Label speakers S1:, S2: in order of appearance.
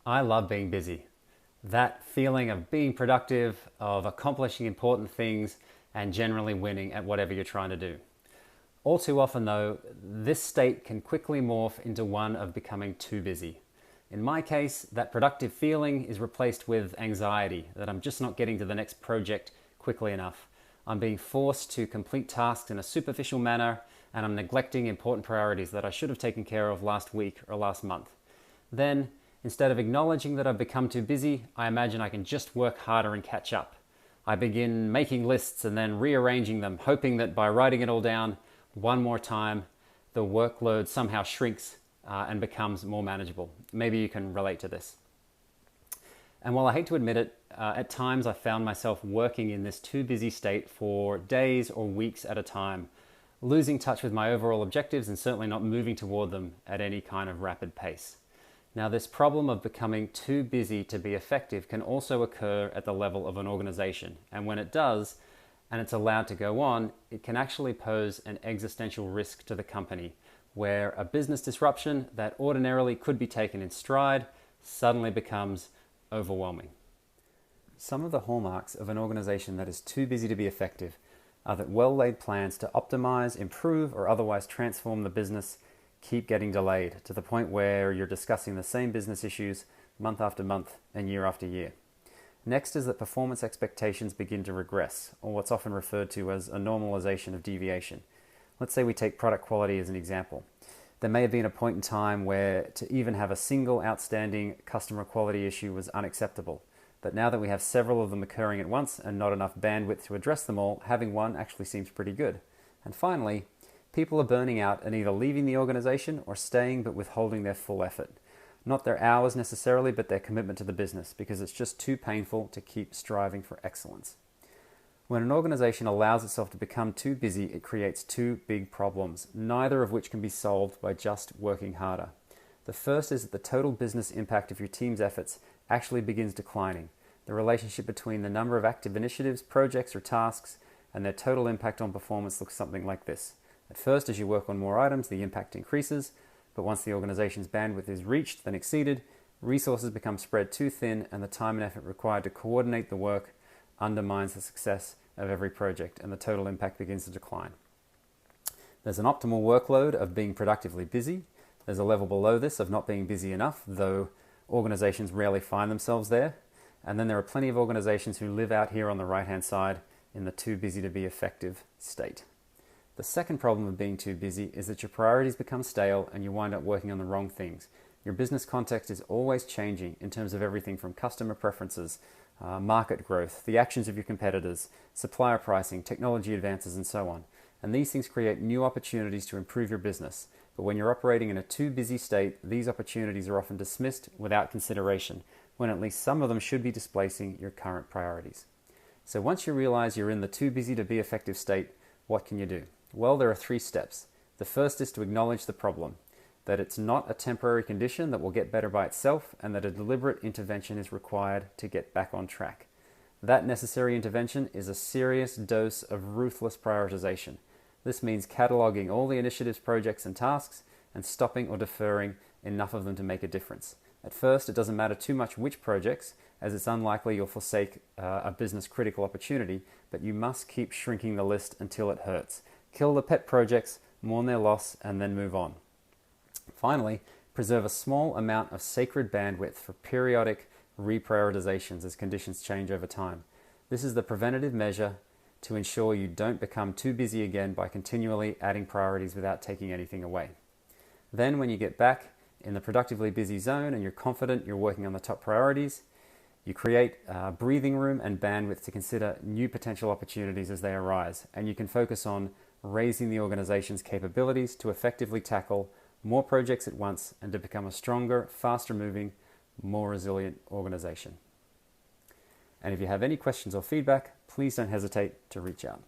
S1: I love being busy. That feeling of being productive, of accomplishing important things, and generally winning at whatever you're trying to do. All too often, though, this state can quickly morph into one of becoming too busy. In my case, that productive feeling is replaced with anxiety that I'm just not getting to the next project quickly enough. I'm being forced to complete tasks in a superficial manner, and I'm neglecting important priorities that I should have taken care of last week or last month. Then, instead of acknowledging that I've become too busy, I imagine I can just work harder and catch up. I begin making lists and then rearranging them, hoping that by writing it all down one more time, the workload somehow shrinks and becomes more manageable. Maybe you can relate to this. And while I hate to admit it, at times I found myself working in this too busy state for days or weeks at a time, losing touch with my overall objectives and certainly not moving toward them at any kind of rapid pace. Now, this problem of becoming too busy to be effective can also occur at the level of an organization. And when it does, and it's allowed to go on, it can actually pose an existential risk to the company, where a business disruption that ordinarily could be taken in stride suddenly becomes overwhelming. Some of the hallmarks of an organization that is too busy to be effective are that well-laid plans to optimize, improve, or otherwise transform the business keep getting delayed to the point where you're discussing the same business issues month after month and year after year. Next is that performance expectations begin to regress, or what's often referred to as a normalization of deviation. Let's say we take product quality as an example. There may have been a point in time where to even have a single outstanding customer quality issue was unacceptable. But now that we have several of them occurring at once and not enough bandwidth to address them all, having one actually seems pretty good. And finally, people are burning out and either leaving the organization or staying but withholding their full effort. Not their hours necessarily, but their commitment to the business, because it's just too painful to keep striving for excellence. When an organization allows itself to become too busy, it creates two big problems, neither of which can be solved by just working harder. The first is that the total business impact of your team's efforts actually begins declining. The relationship between the number of active initiatives, projects, or tasks and their total impact on performance looks something like this. At first, as you work on more items, the impact increases, but once the organization's bandwidth is reached, then exceeded, resources become spread too thin, and the time and effort required to coordinate the work undermines the success of every project, and the total impact begins to decline. There's an optimal workload of being productively busy. There's a level below this of not being busy enough, though organizations rarely find themselves there. And then there are plenty of organizations who live out here on the right-hand side in the too busy to be effective state. The second problem of being too busy is that your priorities become stale and you wind up working on the wrong things. Your business context is always changing in terms of everything from customer preferences, market growth, the actions of your competitors, supplier pricing, technology advances, and so on. And these things create new opportunities to improve your business. But when you're operating in a too busy state, these opportunities are often dismissed without consideration, when at least some of them should be displacing your current priorities. So once you realize you're in the too busy to be effective state, what can you do? Well, there are 3 steps. The first is to acknowledge the problem, that it's not a temporary condition that will get better by itself, and that a deliberate intervention is required to get back on track. That necessary intervention is a serious dose of ruthless prioritization. This means cataloging all the initiatives, projects, and tasks, and stopping or deferring enough of them to make a difference. At first, it doesn't matter too much which projects, as it's unlikely you'll forsake a business critical opportunity, but you must keep shrinking the list until it hurts. Kill the pet projects, mourn their loss, and then move on. Finally, preserve a small amount of sacred bandwidth for periodic reprioritizations as conditions change over time. This is the preventative measure to ensure you don't become too busy again by continually adding priorities without taking anything away. Then when you get back in the productively busy zone and you're confident you're working on the top priorities, you create breathing room and bandwidth to consider new potential opportunities as they arise, and you can focus on raising the organization's capabilities to effectively tackle more projects at once and to become a stronger, faster moving, more resilient organization. And if you have any questions or feedback, please don't hesitate to reach out.